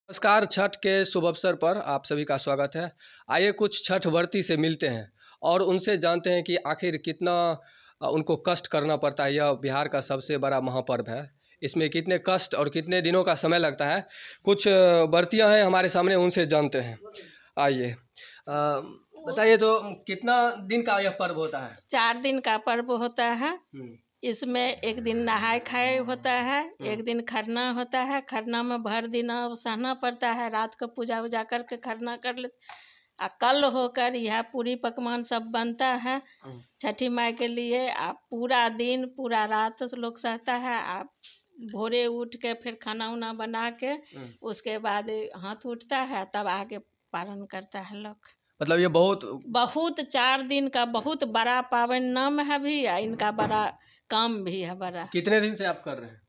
नमस्कार। छठ के शुभ अवसर पर आप सभी का स्वागत है। आइए कुछ छठ व्रती से मिलते हैं और उनसे जानते हैं कि आखिर कितना उनको कष्ट करना पड़ता है। यह बिहार का सबसे बड़ा महापर्व है। इसमें कितने कष्ट और कितने दिनों का समय लगता है। कुछ व्रतियाँ हैं हमारे सामने, उनसे जानते हैं। आइए बताइए तो कितना दिन का यह पर्व होता है? 4 दिन का पर्व होता है। इसमें एक दिन नहाय खाए होता है, एक दिन खरना होता है। खरना में भर दिन सहना पड़ता है, रात को पूजा वूजा करके खरना कर ले। कल होकर यह पूरी पकवान सब बनता है छठी माई के लिए। आप पूरा दिन पूरा रात लोग सहता है। आप भोरे उठ के फिर खाना उना बना के उसके बाद हाथ उठता है, तब आगे पारण करता है लोग। मतलब ये बहुत 4 दिन का बहुत बड़ा पावन नाम है भी, इनका बड़ा काम भी है बड़ा। कितने दिन से आप कर रहे हैं?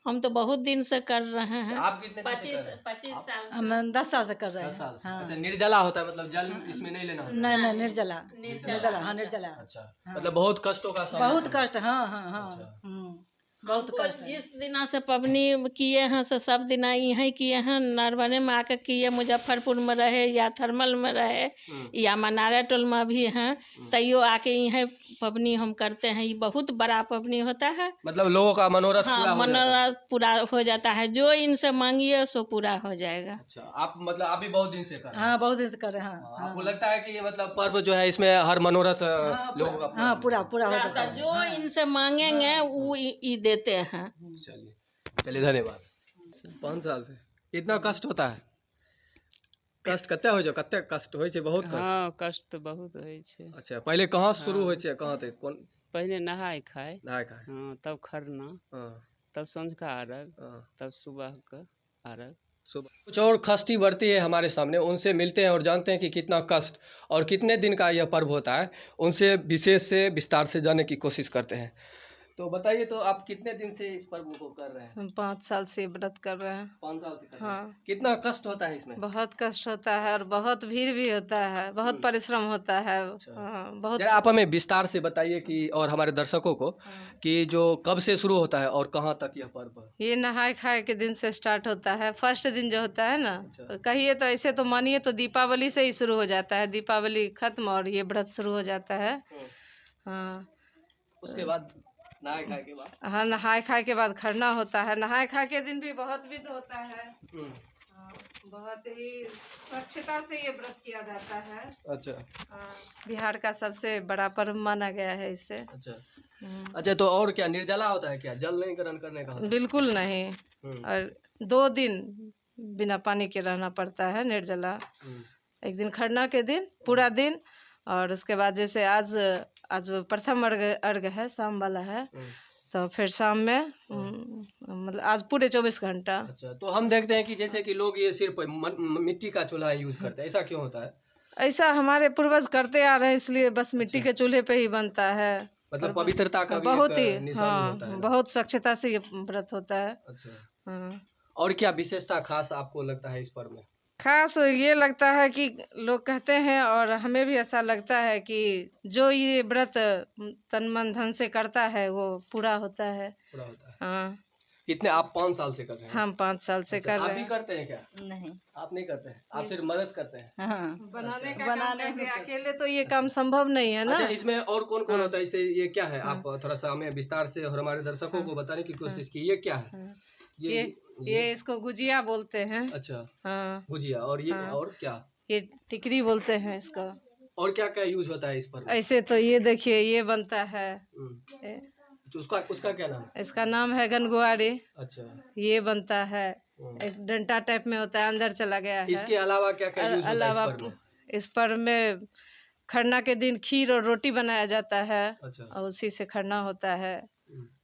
हम तो बहुत दिन से कर रहे हैं। आप कितने दिन से कर रहे हैं? 25 साल से। हम 10 साल से कर रहे 10 हैं। साल से। हाँ। अच्छा, निर्जला होता है, मतलब जल इसमें नहीं लेना होता? नहीं निर्जला निर्जला। हाँ निर्जला। अच्छा, हाँ। मतलब बहुत कष्टों का सामना बहुत करना कष्ट। हाँ हाँ हाँ। अच्छा। बहुत हमको कष्ट है। जिस दिना से पबनी किए हैं से सब दिना यहीं किए हैं। नरवरे में आकर किए, मुजफ्फरपुर में रहे या थर्मल में रहे या मनारा टोल में भी हैं, तैयो आके यहीं पबनी हम करते हैं। ये बहुत बड़ा पबनी होता है। मतलब लोगों का मनोरथ पूरा हो जाता है। मनोरथ पूरा हो जाता है। जो इनसे मांगिए सो पूरा हो जाएगा। अच्छा, आप भी बहुत दिन से कर रहे हैं? हाँ बहुत दिन से कर रहे हैं। हाँ। आपको लगता है कि ये मतलब पर्व जो है इसमें हर मनोरथ लोगों का हाँ पूरा पूरा हो जाता पूरा है। जो इनसे मांगेंगे वो ये देते हैं। चलिए धन्यवाद। 5 साल से इतना कष्ट होता है? कष्ट कते हो कते कष्ट होय छै? बहुत कष्ट। हाँ, कष्ट तो बहुत होय छै। अच्छा, पहले कहाँ से शुरू होय छै, कहाँ तक? कौन पहले नहाय खाय, नहाय खाय? हाँ, तब खरना, हाँ तब संझका अर्घ, हाँ। तब सुबह का अर्घ। सुबह कुछ और खष्टी व्रती है हमारे सामने, उनसे मिलते हैं और जानते हैं कि कितना कष्ट और कितने दिन का यह पर्व होता है। उनसे विशेष से विस्तार से जानने की कोशिश करते हैं। तो बताइए, तो आप कितने दिन से इस पर्व को कर रहे हैं? हम 5 साल से व्रत कर रहे हैं। 5 साल से कर रहे हैं। हाँ। कितना कष्ट होता है इसमें? बहुत कष्ट होता है और बहुत भीड़ भी होता है, बहुत परिश्रम होता है। हाँ, बहुत। जरा आप हमें विस्तार से बताइए कि और हमारे दर्शकों को कि जो कब से शुरू होता है और कहाँ तक यह पर्व है? ये नहाय खाए के दिन से स्टार्ट होता है। फर्स्ट दिन जो होता है ना, कहिए तो ऐसे तो मानिए तो दीपावली से ही शुरू हो जाता है। दीपावली खत्म और ये व्रत शुरू हो जाता है। हाँ। उसके बाद नहाय खाए के बाद? हाँ, नहाय खाए के बाद खरना होता है। नहाय खाए के दिन भी बहुत विध होता है। हाँ, बहुत ही स्वच्छता से ये व्रत किया जाता है। अच्छा। हाँ, बिहार का सबसे बड़ा पर्व माना गया है इससे। अच्छा, तो और क्या निर्जला होता है? क्या जल नहीं ग्रहण करने का होता है? बिल्कुल नहीं। और 2 दिन बिना पानी के रहना पड़ता है निर्जला। एक दिन खरना के दिन पूरा दिन, और उसके बाद जैसे आज प्रथम अर्घ है, शाम वाला है, तो फिर शाम में मतलब आज पूरे 24 घंटा। अच्छा, तो हम देखते हैं कि जैसे कि लोग ये सिर्फ मिट्टी का चूल्हा यूज करते हैं, ऐसा क्यों होता है? ऐसा हमारे पूर्वज करते आ रहे हैं, इसलिए बस मिट्टी के चूल्हे पे ही बनता है। मतलब पवित्रता का भी बहुत ही एक निशानी होता है। बहुत स्वच्छता से ये व्रत होता है। अच्छा। हाँ। और क्या विशेषता खास आपको लगता है इस पर्व में? खास ये लगता है कि लोग कहते हैं और हमें भी ऐसा लगता है कि जो ये व्रत तन मन धन से करता है वो पूरा होता है। पूरा होता है। हाँ। कितने आप 5 साल से कर रहे हैं? हम 5 साल से कर रहे आप भी हैं। करते हैं क्या? नहीं, आप नहीं करते हैं, आप सिर्फ मदद करते हैं? हाँ, बनाने के अकेले तो ये काम संभव नहीं है ना। अच्छा, इसमें और कौन कौन होता है? इसे ये क्या है? आप थोड़ा सा हमें विस्तार से और हमारे दर्शकों को बताने की कोशिश की। ये क्या है? ये इसको गुजिया बोलते हैं। अच्छा। हाँ, गुजिया। और ये और क्या? ये टिकरी बोलते हैं इसको। और क्या क्या यूज होता है इस पर? ऐसे तो ये देखिए ये बनता है। उसका क्या नाम है? इसका नाम है गनगुआरी। अच्छा। ये बनता है, एक डंटा टाइप में होता है, अंदर चला गया है। इसके अलावा क्या क्या यूज होता है इस पर में खरना के दिन खीर और रोटी बनाया जाता है। अच्छा। और उसी से खरना होता है।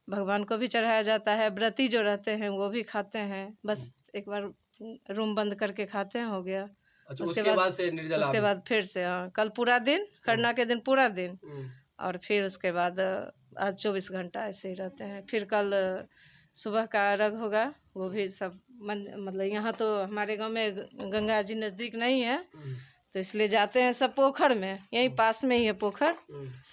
भगवान को भी चढ़ाया जाता है। व्रती जो रहते हैं वो भी खाते हैं। बस एक बार रूम बंद करके खाते हैं, हो गया। अच्छा, उसके बाद से निर्जला? उसके बाद फिर से हाँ, कल पूरा दिन, खरना के दिन पूरा दिन, और फिर उसके बाद आज 24 घंटा ऐसे ही रहते हैं। फिर कल सुबह का अर्घ होगा, वो भी सब मतलब यहाँ तो हमारे गांव में गंगा जी नज़दीक नहीं है, तो इसलिए जाते हैं सब पोखर में, यहीं पास में ही है पोखर,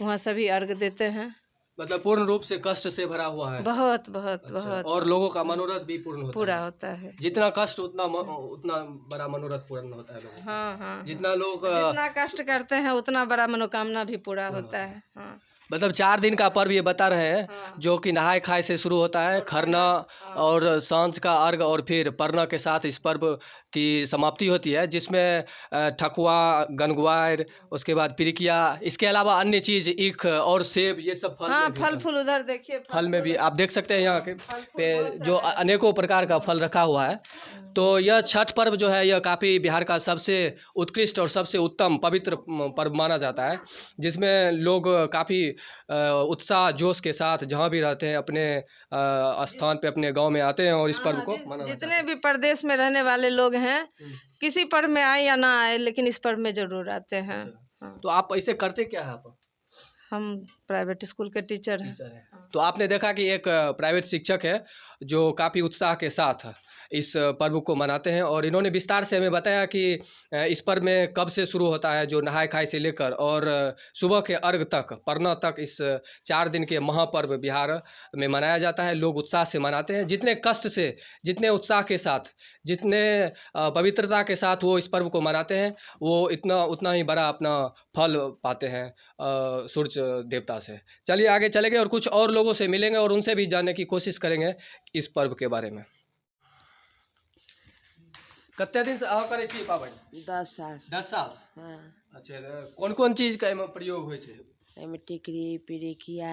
वहाँ सभी अर्घ देते हैं। मतलब पूर्ण रूप से कष्ट से भरा हुआ है। बहुत बहुत अच्छा, बहुत और लोगों का मनोरथ भी पूर्ण होता पूरा है। होता है। जितना कष्ट उतना बड़ा मनोरथ पूर्ण होता है लोगों का। हाँ हाँ जितना लोग जितना कष्ट करते हैं उतना बड़ा मनोकामना भी पूरा पूरा होता है। हाँ मतलब 4 दिन का पर्व ये बता रहे हैं, हाँ जो कि नहाय खाए से शुरू होता है, और खरना हाँ और सांझ का अर्घ और फिर परना के साथ इस पर्व की समाप्ति होती है, जिसमें ठकुआ, गनगवार, उसके बाद पिरिकिया, इसके अलावा अन्य चीज़ ईख और सेब, ये सब फल हाँ में भी फल फूल उधर देखिए फल में भी आप देख सकते हैं यहाँ के फल फूल पे बहुत जो सारा है। अनेकों प्रकार का फल रखा हुआ है। तो यह छठ पर्व जो है, यह काफ़ी बिहार का सबसे उत्कृष्ट और सबसे उत्तम पवित्र पर्व माना जाता है, जिसमें लोग काफ़ी उत्साह जोश के साथ जहाँ भी रहते हैं अपने स्थान पे, अपने गांव में आते हैं और इस पर्व हाँ, को मनाना चाहते जितने हैं। भी प्रदेश में रहने वाले लोग हैं, किसी पर्व में आए या ना आए, लेकिन इस पर्व में जरूर आते हैं। अच्छा। हाँ, तो आप ऐसे करते क्या है आप? हम प्राइवेट स्कूल के टीचर हैं। टीचर है। तो आपने देखा कि एक प्राइवेट शिक्षक है जो काफ़ी उत्साह के साथ इस पर्व को मनाते हैं, और इन्होंने विस्तार से हमें बताया कि इस पर्व में कब से शुरू होता है, जो नहाय खाए से लेकर और सुबह के अर्घ तक, परना तक, इस 4 दिन के महापर्व बिहार में मनाया जाता है। लोग उत्साह से मनाते हैं, जितने कष्ट से, जितने उत्साह के साथ, जितने पवित्रता के साथ वो इस पर्व को मनाते हैं, वो उतना ही बड़ा अपना फल पाते हैं सूर्य देवता से। चलिए आगे चलेंगे और कुछ और लोगों से मिलेंगे और उनसे भी जानने की कोशिश करेंगे इस पर्व के बारे में। कते दिन से अहाँ करे छी पाबनि? 10 साल। 10 साल। हाँ, अच्छा, कौन कौन चीज का एहिमे प्रयोग होइ छै? एहिमे टिकरी, पिरिकिया,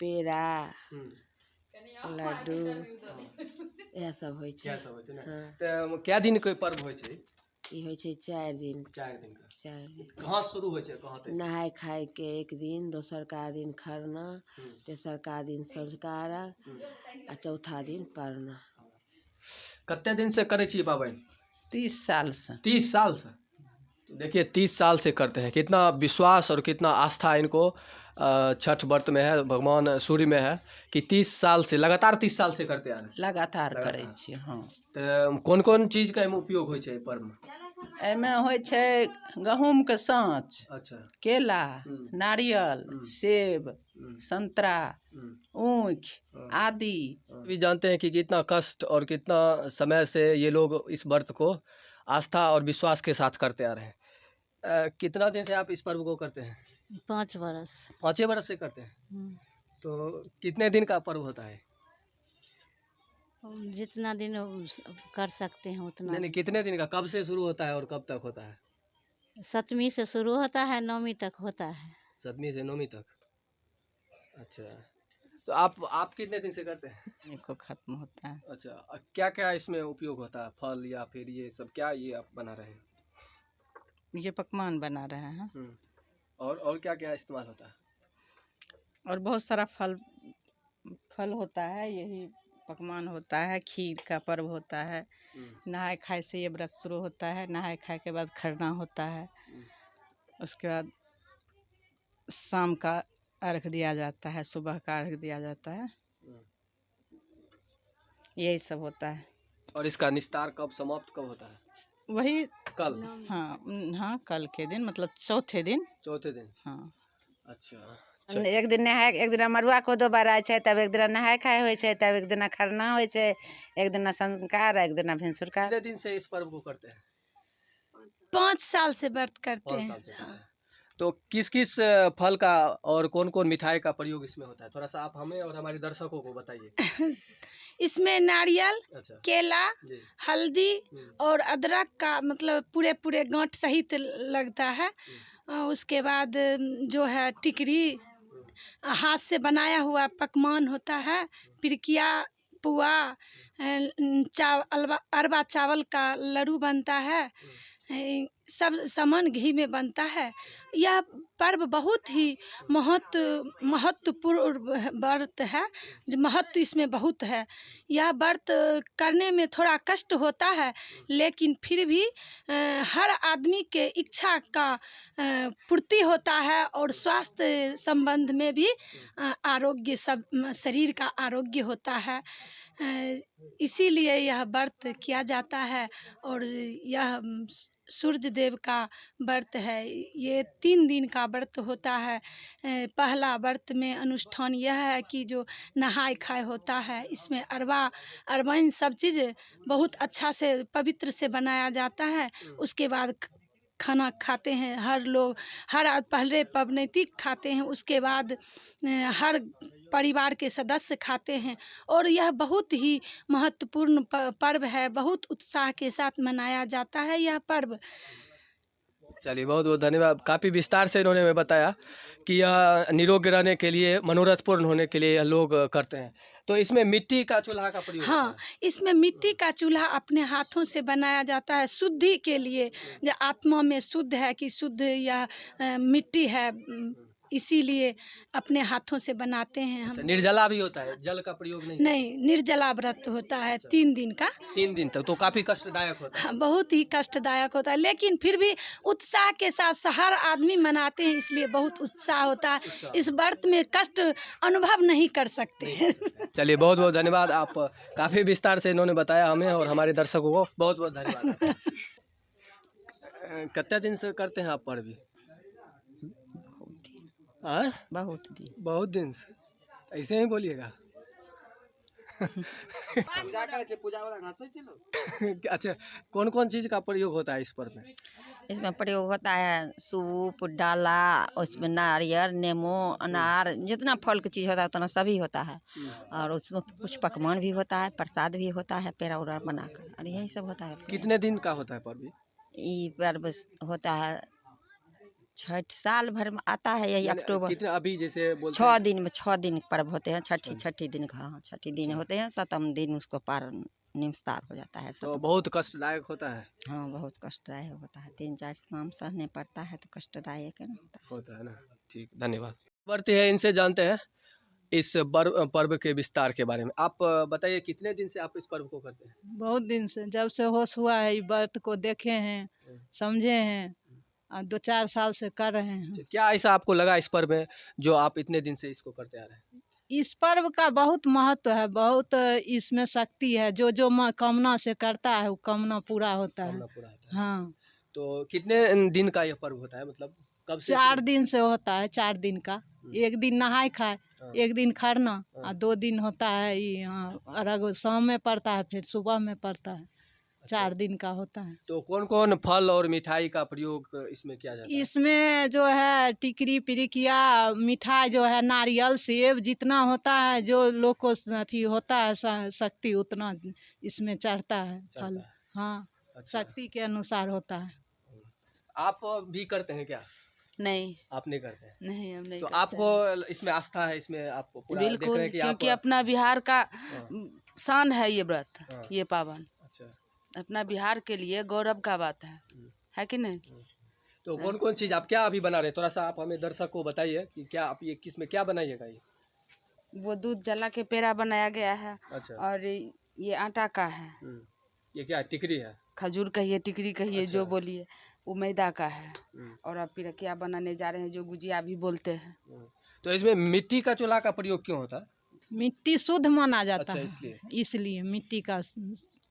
पेड़ा, लड्डू, इएह सब होइ छै। क्या सब होइ छै ने? हाँ, तऽ कए दिन के पर्व होइ छै? ई होइ छै 4 दिन। 4 दिन का। 4 दिन कहाँ से शुरू होइ छै, कहाँ तक? नहाय खाय के एक दिन, दोसरका दिन खरना, तेसरका दिन सँझुका अर्घ आ चौथा दिन परना। कते दिन से करे छी पाबनि? 30 साल से। 30 साल से। तो देखिए 30 साल से करते हैं, कितना विश्वास और कितना आस्था इनको छठ व्रत में है, भगवान सूर्य में है कि 30 साल से, लगातार 30 साल से करते आ रहे हैं। लगातार करै छियै। हाँ, तऽ कोन कोन चीज का एहिमे उपयोग होइ छै एहि पर्व में? एहिमे होइ छै गहूँमके साँच, अच्छा। केला, नारियल, सेब, संतरा, ऊख आदि। भी जानते हैं कि कितना कष्ट और कितना समय से ये लोग इस व्रत को आस्था और विश्वास के साथ करते आ रहे हैं। कितना दिन से आप इस पर्व को करते हैं? 5 बरस। 5 वर्ष से करते हैं। तो कितने दिन का पर्व होता है? जितना दिन कर सकते हैं उतना। नहीं, कितने दिन का, कब से शुरू होता है और कब तक होता है? 7वीं से शुरू होता है, 9वीं तक होता है। 7वीं से 9वीं तक। अच्छा, तो आप कितने दिन से करते हैं? इनको खत्म होता है। अच्छा, क्या क्या इसमें उपयोग होता है, फल या फिर ये सब क्या ये आप बना रहे हैं? ये पकवान बना रहे हैं। और क्या क्या इस्तेमाल होता है? और बहुत सारा फल होता है, यही पकवान होता है। खीर का पर्व होता है। नहाय खाए से ये व्रत शुरू होता है। नहाय खाए के बाद खरना होता है। उसके बाद शाम का अर्घ दिया जाता है, सुबह का अर्घ दिया जाता है। यही सब होता है। और इसका निस्तार कब, समाप्त कब होता है? वही कल। हाँ, कल के दिन, मतलब चौथे दिन। चौथे दिन। हाँ। अच्छा। एक दिन नहाय, एक दिन मड़ुआ कोदो बारै छै, तब एक दिन नहाय खाय होइ छै, तब एक दिन खरना होइ छै, एक दिन संस्कार, एक दिन भिनसुरका। कितने दिन से इस पर्व को करते हैं? 5 साल से व्रत करते 5 हैं। साल से करते हैं। तो किस किस फल का और कौन कौन मिठाई का प्रयोग इसमें होता है, थोड़ा सा आप हमें और हमारे दर्शकों को बताइए। इसमें नारियल, अच्छा। केला, जी। हल्दी और अदरक का मतलब पूरे पूरे गांठ सहित लगता है। उसके बाद जो है टिकरी, हाथ से बनाया हुआ पकवान होता है, पिरिकिया, पुआ, अरवा चावल का लड्डू बनता है, सब सामान घी में बनता है। यह पर्व बहुत ही महत्वपूर्ण व्रत है, जो महत्व इसमें बहुत है। यह व्रत करने में थोड़ा कष्ट होता है, लेकिन फिर भी हर आदमी के इच्छा का पूर्ति होता है और स्वास्थ्य संबंध में भी आरोग्य, सब शरीर का आरोग्य होता है। इसीलिए यह व्रत किया जाता है। और यह सूर्य देव का व्रत है। ये 3 दिन का व्रत होता है। पहला व्रत में अनुष्ठान यह है कि जो नहाय खाय होता है, इसमें अरवाइन सब चीज़ बहुत अच्छा से पवित्र से बनाया जाता है। उसके बाद खाना खाते हैं हर लोग, पहले पबनैतिक खाते हैं, उसके बाद हर परिवार के सदस्य खाते हैं। और यह बहुत ही महत्वपूर्ण पर्व है, बहुत उत्साह के साथ मनाया जाता है यह पर्व। चलिए, बहुत बहुत धन्यवाद। काफ़ी विस्तार से इन्होंने हमें बताया कि यह निरोगी रहने के लिए, मनोरथ पूर्ण होने के लिए यह लोग करते हैं। तो इसमें मिट्टी का चूल्हा का प्रयोग होता हाँ, है। इसमें मिट्टी का चूल्हा अपने हाथों से बनाया जाता है शुद्धि के लिए। जो आत्मा में शुद्ध है कि शुद्ध या मिट्टी है, इसीलिए अपने हाथों से बनाते हैं हम। अच्छा, निर्जला भी होता है, जल का प्रयोग नहीं? नहीं, निर्जला व्रत होता है 3 दिन का। 3 दिन तक तो काफ़ी कष्टदायक होता है। हाँ, बहुत ही कष्टदायक होता है, लेकिन फिर भी उत्साह के साथ हर आदमी मनाते हैं, इसलिए बहुत उत्साह होता है। इस व्रत में कष्ट अनुभव नहीं कर सकते हैं। चलिए, बहुत बहुत धन्यवाद। आप काफ़ी विस्तार से इन्होंने बताया हमें और हमारे दर्शकों को बहुत बहुत धन्यवाद। कितने दिन से करते हैं आप पर्व? बहुत दिन से। ऐसे ही बोलिएगा। अच्छा, कौन कौन चीज़ का प्रयोग होता है इस पर्व में? इसमें प्रयोग होता है सूप, डाला, उसमें नारियल, नींबू, अनार, जितना फल की चीज़ होता है उतना सभी होता है। और उसमें कुछ पकवान भी होता है, प्रसाद भी होता है, पेड़ा उड़ा बनाकर, और यही सब होता है। कितने दिन का होता है पर्व? ये पर्व होता है छठ साल भर में आता है, यही अक्टूबर। कितने अभी जैसे बोलते 6 हैं? दिन में 6 दिन पर्व होते हैं। छठी दिन का, हाँ, छठी दिन होते हैं। 7वें दिन उसको पार निस्तार हो जाता है। तो बहुत कष्टदायक होता है। हाँ, बहुत कष्टदायक होता है। 3-4 शाम सहने पड़ता है, तो कष्टदायक है ना होता है ना। ठीक, धन्यवाद। व्रत है, इनसे जानते हैं इस पर्व के विस्तार के बारे में। आप बताइए, कितने दिन से आप इस पर्व को करते हैं? बहुत दिन से, जब से होश हुआ है ये व्रत को देखे हैं, समझे हैं, और 2-4 साल से कर रहे हैं। क्या ऐसा आपको लगा इस पर्व में जो आप इतने दिन से इसको करते आ रहे हैं? इस पर्व का बहुत महत्व है, बहुत इसमें शक्ति है। जो जो कामना से करता है वो कामना पूरा होता है। कामना पूरा होता है। हाँ, तो कितने दिन का यह पर्व होता है, मतलब कब से? 4 दिन से होता है, 4 दिन का। एक दिन नहाय खाए, हाँ। एक दिन खरना, हाँ। और 2 दिन होता है ये अर्घ, शाम में पड़ता है, फिर सुबह में पड़ता है। 4 दिन का होता है। तो कौन कौन फल और मिठाई का प्रयोग इसमें किया जाता है? इसमें जो है टिकरी पिरिकिया, मिठाई जो है, नारियल, सेब, जितना होता है जो लोग को अथी होता है शक्ति, उतना इसमें चढ़ता है फल। चढ़ता है। हाँ, अच्छा। शक्ति के अनुसार होता है। आप भी करते हैं क्या? नहीं, आप नहीं करते हैं? नहीं, हम नहीं तो करते आपको इसमें आस्था है, इसमें आपको पूरा देख बिल्कुल, रहे हैं कि क्योंकि आप? अपना बिहार का हाँ। शान है ये व्रत, हाँ। ये पावन अच्छा। अपना बिहार के लिए गौरव का बात है कि नहीं? तो कौन कौन चीज़ आप क्या अभी बना रहे हैं? थोड़ा सा आप हमें दर्शक को बताइए कि क्या आप ये किस में क्या बनाइएगा ये? वो दूध जला के पेड़ा बनाया गया है। अच्छा। और ये आटा का है। ये क्या है, टिकरी है? खजूर कहिए, टिकरी कहिए, अच्छा। जो बोलिए, वो मैदा का है। हम्म। और अब पिरकिया बनाने जा रहे हैं, जो गुजिया भी बोलते हैं। तो इसमें मिट्टी का चूल्हा का प्रयोग क्यों होता है? मिट्टी शुद्ध माना जाता अच्छा, है, इसलिए मिट्टी का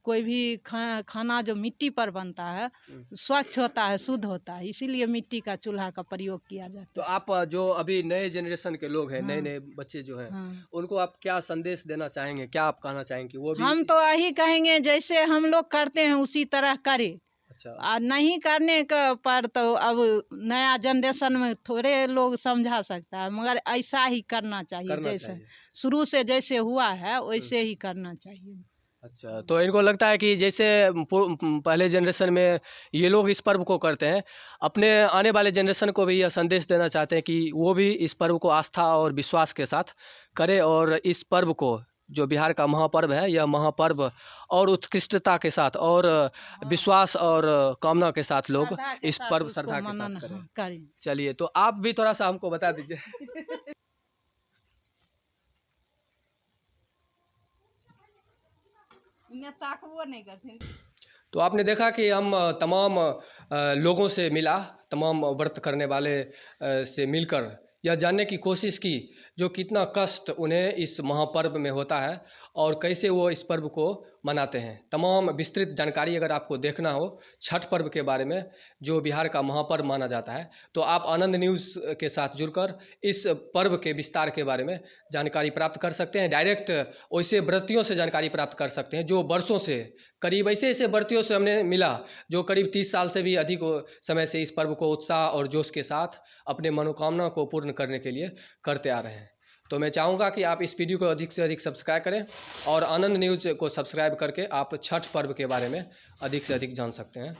कोई भी खाना जो मिट्टी पर बनता है स्वच्छ होता है, शुद्ध होता है, इसीलिए मिट्टी का चूल्हा का प्रयोग किया जाता तो आप जो अभी नए जनरेशन के लोग हैं, नए नए बच्चे जो हैं, हाँ। उनको आप क्या संदेश देना चाहेंगे, क्या आप कहना चाहेंगे वो भी? हम तो यही कहेंगे जैसे हम लोग करते हैं उसी तरह करें। अच्छा। और नहीं करने का पर तो अब नया जनरेशन में थोड़े लोग समझा सकता है, मगर ऐसा ही करना चाहिए, जैसे शुरू से जैसे हुआ है वैसे ही करना चाहिए। अच्छा, तो इनको लगता है कि जैसे पहले जनरेशन में ये लोग इस पर्व को करते हैं, अपने आने वाले जनरेशन को भी यह संदेश देना चाहते हैं कि वो भी इस पर्व को आस्था और विश्वास के साथ करे, और इस पर्व को, जो बिहार का महापर्व है, यह महापर्व और उत्कृष्टता के साथ और विश्वास और कामना के साथ लोग इस पर्व श्रद्धा के साथ करें। चलिए, तो आप भी थोड़ा सा हमको बता दीजिए। तो आपने देखा कि हम तमाम लोगों से मिला, तमाम व्रत करने वाले से मिलकर यह जानने की कोशिश की जो कितना कष्ट उन्हें इस महापर्व में होता है और कैसे वो इस पर्व को मनाते हैं। तमाम विस्तृत जानकारी अगर आपको देखना हो छठ पर्व के बारे में, जो बिहार का महापर्व माना जाता है, तो आप आनंद न्यूज़ के साथ जुड़कर इस पर्व के विस्तार के बारे में जानकारी प्राप्त कर सकते हैं। डायरेक्ट वैसे व्रतियों से जानकारी प्राप्त कर सकते हैं जो वर्षों से, करीब ऐसे ऐसे व्रतियों से हमने मिला जो करीब 30 साल से भी अधिक समय से इस पर्व को उत्साह और जोश के साथ अपने मनोकामना को पूर्ण करने के लिए करते आ रहे हैं। तो मैं चाहूँगा कि आप इस वीडियो को अधिक से अधिक सब्सक्राइब करें और आनंद न्यूज़ को सब्सक्राइब करके आप छठ पर्व के बारे में अधिक से अधिक जान सकते हैं।